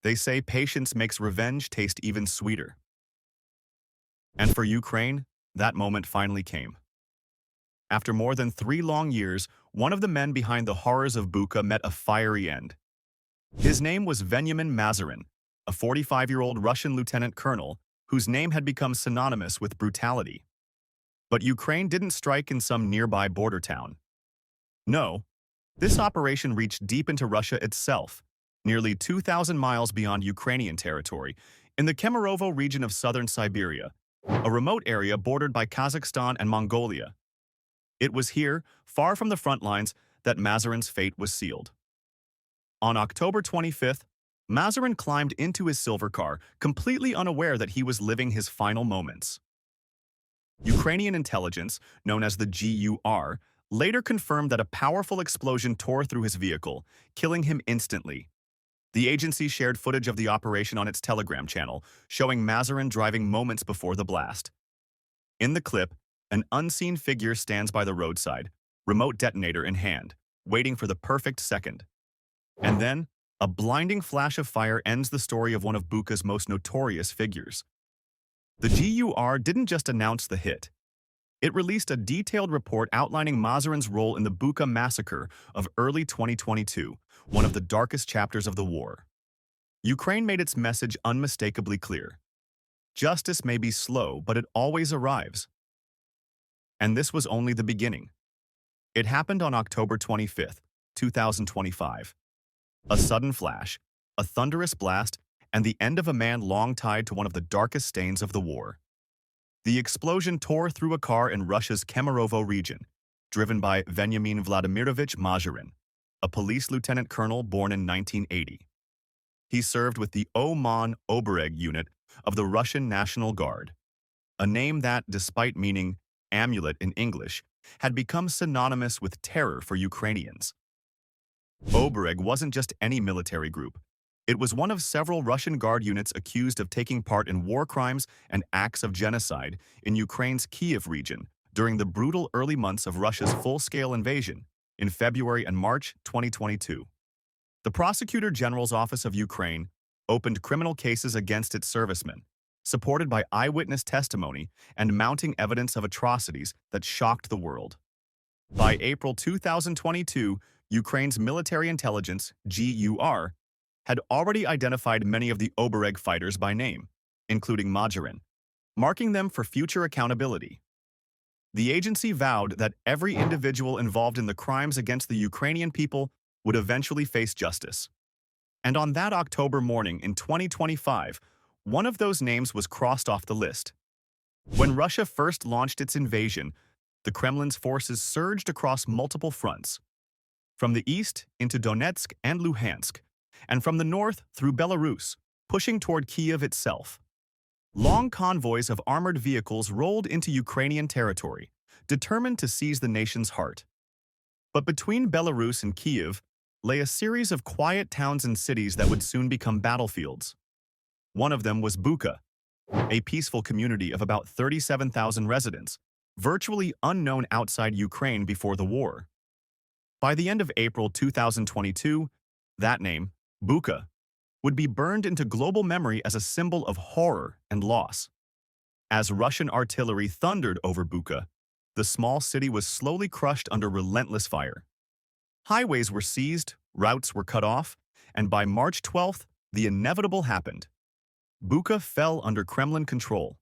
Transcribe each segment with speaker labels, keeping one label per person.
Speaker 1: They say patience makes revenge taste even sweeter. And for Ukraine, that moment finally came. After more than 3 long years, one of the men behind the horrors of Bucha met a fiery end. His name was Veniamin Mazerin, a 45-year-old Russian lieutenant colonel whose name had become synonymous with brutality. But Ukraine didn't strike in some nearby border town. No, this operation reached deep into Russia itself, nearly 2,000 miles beyond Ukrainian territory, in the Kemerovo region of southern Siberia, a remote area bordered by Kazakhstan and Mongolia. It was here, far from the front lines, that Mazerin's fate was sealed. On October 25th, Mazerin climbed into his silver car, completely unaware that he was living his final moments. Ukrainian intelligence, known as the GUR, later confirmed that a powerful explosion tore through his vehicle, killing him instantly. The agency shared footage of the operation on its Telegram channel, showing Mazerin driving moments before the blast. In the clip, an unseen figure stands by the roadside, remote detonator in hand, waiting for the perfect second. And then, a blinding flash of fire ends the story of one of Bucha's most notorious figures. The GUR didn't just announce the hit. It released a detailed report outlining Mazerin's role in the Bucha massacre of early 2022, one of the darkest chapters of the war. Ukraine made its message unmistakably clear. Justice may be slow, but it always arrives. And this was only the beginning. It happened on October 25th, 2025. A sudden flash, a thunderous blast, and the end of a man long tied to one of the darkest stains of the war. The explosion tore through a car in Russia's Kemerovo region, driven by Veniamin Vladimirovich Mazerin, a police lieutenant colonel born in 1980. He served with the Oman Obereg unit of the Russian National Guard, a name that, despite meaning amulet in English, had become synonymous with terror for Ukrainians. Obereg wasn't just any military group. It was one of several Russian Guard units accused of taking part in war crimes and acts of genocide in Ukraine's Kiev region during the brutal early months of Russia's full-scale invasion in February and March 2022. The Prosecutor General's Office of Ukraine opened criminal cases against its servicemen, supported by eyewitness testimony and mounting evidence of atrocities that shocked the world. By April 2022, Ukraine's military intelligence, GUR, had already identified many of the Obereg fighters by name, including Mazerin, marking them for future accountability. The agency vowed that every individual involved in the crimes against the Ukrainian people would eventually face justice. And on that October morning in 2025, one of those names was crossed off the list. When Russia first launched its invasion, the Kremlin's forces surged across multiple fronts, from the east into Donetsk and Luhansk, and from the north through Belarus, pushing toward Kiev itself. Long convoys of armored vehicles rolled into Ukrainian territory, determined to seize the nation's heart. But between Belarus and Kiev lay a series of quiet towns and cities that would soon become battlefields. One of them was Bucha, a peaceful community of about 37,000 residents, virtually unknown outside Ukraine before the war. By the end of April 2022, that name, Bucha, would be burned into global memory as a symbol of horror and loss. As Russian artillery thundered over Bucha, the small city was slowly crushed under relentless fire. Highways were seized, routes were cut off, and by March 12th, the inevitable happened. Bucha fell under Kremlin control.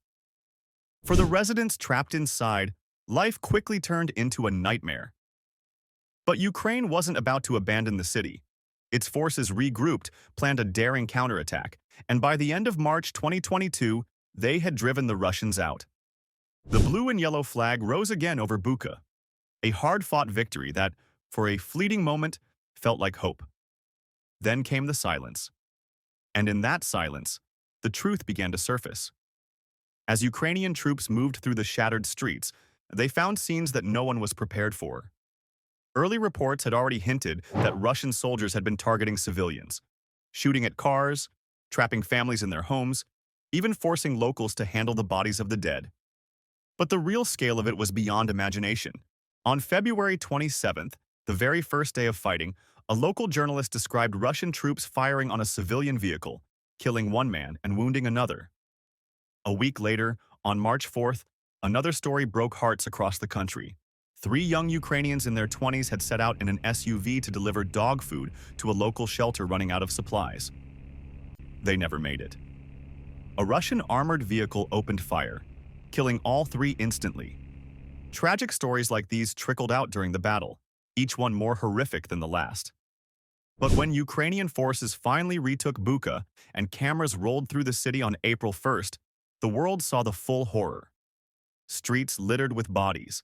Speaker 1: For the residents trapped inside, life quickly turned into a nightmare. But Ukraine wasn't about to abandon the city. Its forces regrouped, planned a daring counterattack, and by the end of March 2022, they had driven the Russians out. The blue and yellow flag rose again over Bucha, a hard-fought victory that, for a fleeting moment, felt like hope. Then came the silence. And in that silence, the truth began to surface. As Ukrainian troops moved through the shattered streets, they found scenes that no one was prepared for. Early reports had already hinted that Russian soldiers had been targeting civilians, shooting at cars, trapping families in their homes, even forcing locals to handle the bodies of the dead. But the real scale of it was beyond imagination. On February 27th, the very first day of fighting, A local journalist described Russian troops firing on a civilian vehicle, killing one man and wounding another. A week later, on March 4th, another story broke hearts across the country. Three young Ukrainians in their 20s had set out in an SUV to deliver dog food to a local shelter running out of supplies. They never made it. A Russian armored vehicle opened fire, killing all three instantly. Tragic stories like these trickled out during the battle, each one more horrific than the last. But when Ukrainian forces finally retook Bucha and cameras rolled through the city on April 1st, the world saw the full horror. Streets littered with bodies,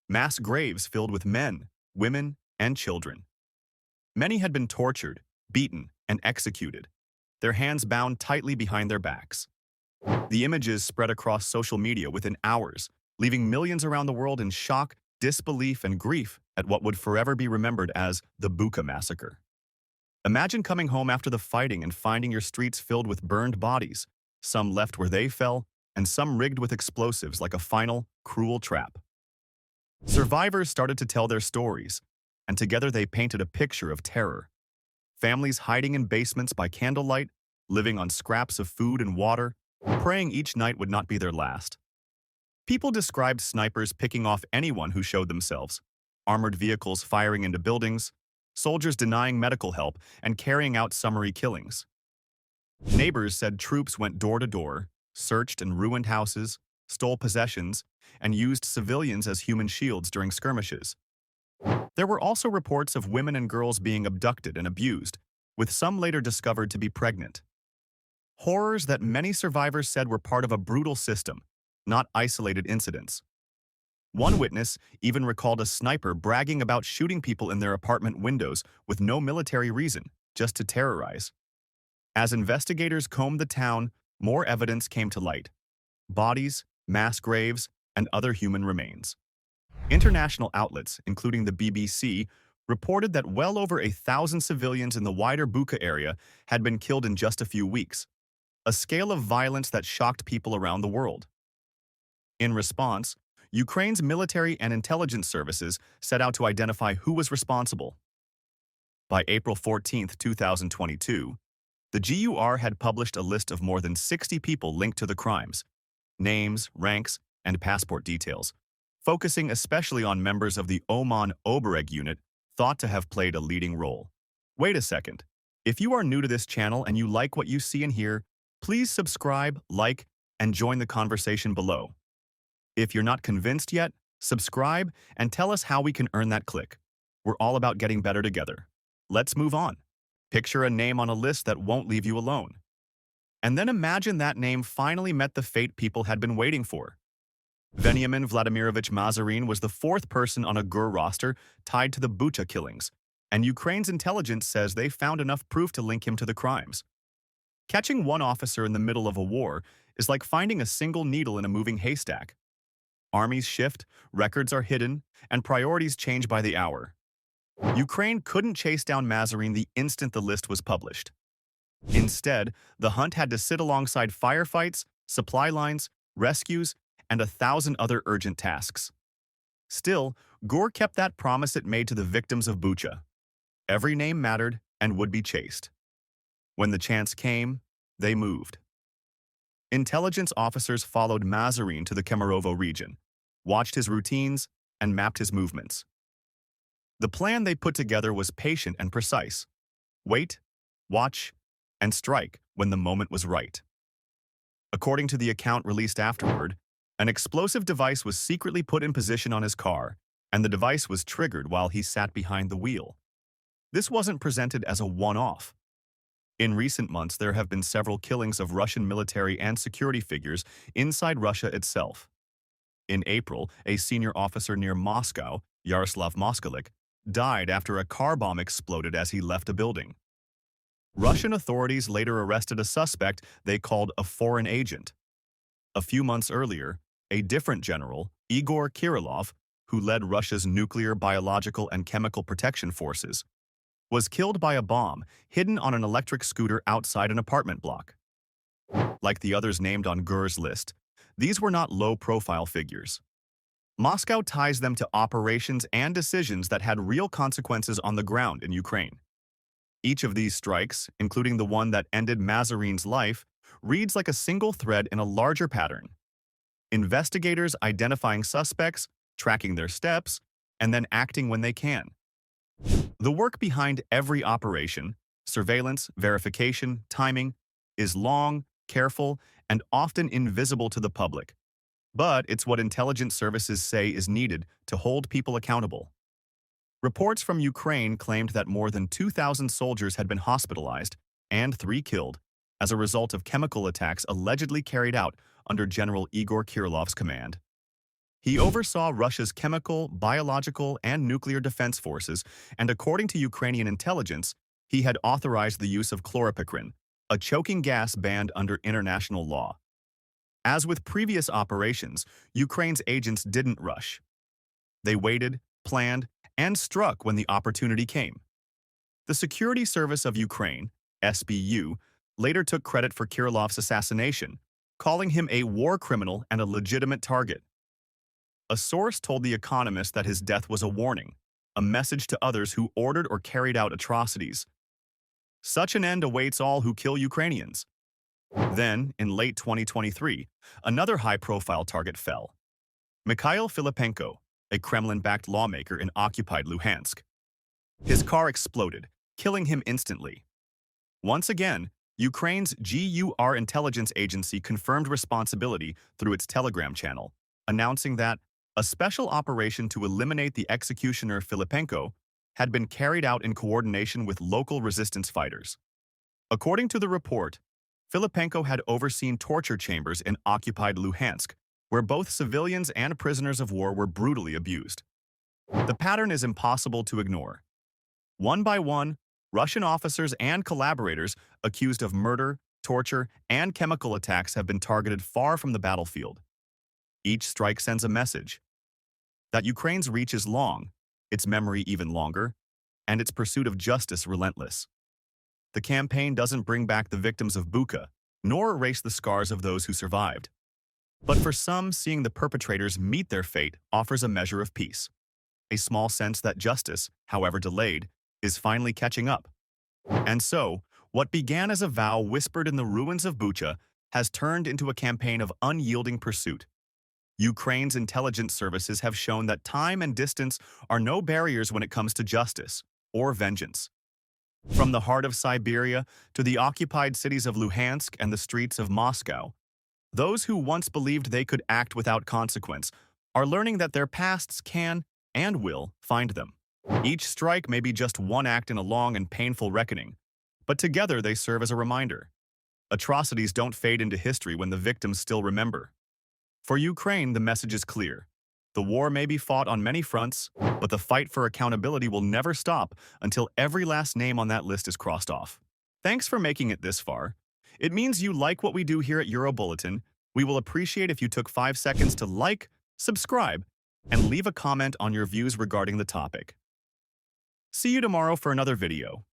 Speaker 1: mass graves filled with men, women, and children. Many had been tortured, beaten, and executed, their hands bound tightly behind their backs. The images spread across social media within hours, leaving millions around the world in shock, disbelief, and grief at what would forever be remembered as the Bucha massacre. Imagine coming home after the fighting and finding your streets filled with burned bodies, some left where they fell, and some rigged with explosives like a final, cruel trap. Survivors started to tell their stories, and together they painted a picture of terror. Families hiding in basements by candlelight, living on scraps of food and water, praying each night would not be their last. People described snipers picking off anyone who showed themselves, armored vehicles firing into buildings, soldiers denying medical help and carrying out summary killings. Neighbors said troops went door to door, searched and ruined houses, stole possessions, and used civilians as human shields during skirmishes. There were also reports of women and girls being abducted and abused, with some later discovered to be pregnant. Horrors that many survivors said were part of a brutal system, not isolated incidents. One witness even recalled a sniper bragging about shooting people in their apartment windows with no military reason, just to terrorize. As investigators combed the town, more evidence came to light: bodies, mass graves, and other human remains. International outlets, including the BBC, reported that well over 1,000 civilians in the wider Bucha area had been killed in just a few weeks, a scale of violence that shocked people around the world. In response, Ukraine's military and intelligence services set out to identify who was responsible. By April 14, 2022, the GUR had published a list of more than 60 people linked to the crimes, names, ranks, and passport details, focusing especially on members of the Oman Obereg unit thought to have played a leading role. Wait a second. If you are new to this channel and you like what you see and hear, please subscribe, like, and join the conversation below. If you're not convinced yet, subscribe and tell us how we can earn that click. We're all about getting better together. Let's move on. Picture a name on a list that won't leave you alone. And then imagine that name finally met the fate people had been waiting for. Veniamin Vladimirovich Mazarin was the fourth person on a GUR roster tied to the Bucha killings, and Ukraine's intelligence says they found enough proof to link him to the crimes. Catching one officer in the middle of a war is like finding a single needle in a moving haystack. Armies shift, records are hidden, and priorities change by the hour. Ukraine couldn't chase down Mazarin the instant the list was published. Instead, the hunt had to sit alongside firefights, supply lines, rescues, and 1,000 other urgent tasks. Still, GUR kept that promise it made to the victims of Bucha. Every name mattered and would be chased. When the chance came, they moved. Intelligence officers followed Mazarin to the Kemerovo region, watched his routines, and mapped his movements. The plan they put together was patient and precise: wait, watch, and strike when the moment was right. According to the account released afterward, an explosive device was secretly put in position on his car, and the device was triggered while he sat behind the wheel. This wasn't presented as a one-off. In recent months, there have been several killings of Russian military and security figures inside Russia itself. In April, a senior officer near Moscow, Yaroslav Moskalik, died after a car bomb exploded as he left a building. Russian authorities later arrested a suspect they called a foreign agent. A few months earlier, a different general, Igor Kirillov, who led Russia's nuclear, biological, and chemical protection forces, was killed by a bomb hidden on an electric scooter outside an apartment block. Like the others named on GUR's list, these were not low-profile figures. Moscow ties them to operations and decisions that had real consequences on the ground in Ukraine. Each of these strikes, including the one that ended Mazarine's life, reads like a single thread in a larger pattern. Investigators identifying suspects, tracking their steps, and then acting when they can. The work behind every operation, surveillance, verification, timing, is long, careful, and often invisible to the public. But it's what intelligence services say is needed to hold people accountable. Reports from Ukraine claimed that more than 2,000 soldiers had been hospitalized and 3 killed as a result of chemical attacks allegedly carried out under General Igor Kirillov's command. He oversaw Russia's chemical, biological, and nuclear defense forces, and according to Ukrainian intelligence, he had authorized the use of chlorpyrifos, a choking gas banned under international law. As with previous operations, Ukraine's agents didn't rush. They waited, planned, and struck when the opportunity came. The Security Service of Ukraine, SBU, later took credit for Kirillov's assassination, calling him a war criminal and a legitimate target. A source told The Economist that his death was a warning, a message to others who ordered or carried out atrocities. Such an end awaits all who kill Ukrainians. Then, in late 2023, another high-profile target fell. Mikhail Filipenko, a Kremlin-backed lawmaker in occupied Luhansk. His car exploded, killing him instantly. Once again, Ukraine's GUR intelligence agency confirmed responsibility through its Telegram channel, announcing that a special operation to eliminate the executioner Filipenko had been carried out in coordination with local resistance fighters. According to the report, Filipenko had overseen torture chambers in occupied Luhansk, where both civilians and prisoners of war were brutally abused. The pattern is impossible to ignore. One by one, Russian officers and collaborators accused of murder, torture, and chemical attacks have been targeted far from the battlefield. Each strike sends a message that Ukraine's reach is long, its memory even longer, and its pursuit of justice relentless. The campaign doesn't bring back the victims of Bucha, nor erase the scars of those who survived. But for some, seeing the perpetrators meet their fate offers a measure of peace, a small sense that justice, however delayed, is finally catching up. And so, what began as a vow whispered in the ruins of Bucha has turned into a campaign of unyielding pursuit. Ukraine's intelligence services have shown that time and distance are no barriers when it comes to justice or vengeance. From the heart of Siberia to the occupied cities of Luhansk and the streets of Moscow, those who once believed they could act without consequence are learning that their pasts can and will find them. Each strike may be just one act in a long and painful reckoning, but together they serve as a reminder. Atrocities don't fade into history when the victims still remember. For Ukraine, the message is clear. The war may be fought on many fronts, but the fight for accountability will never stop until every last name on that list is crossed off. Thanks for making it this far. It means you like what we do here at Eurobulletin. We will appreciate if you took 5 seconds to like, subscribe, and leave a comment on your views regarding the topic. See you tomorrow for another video.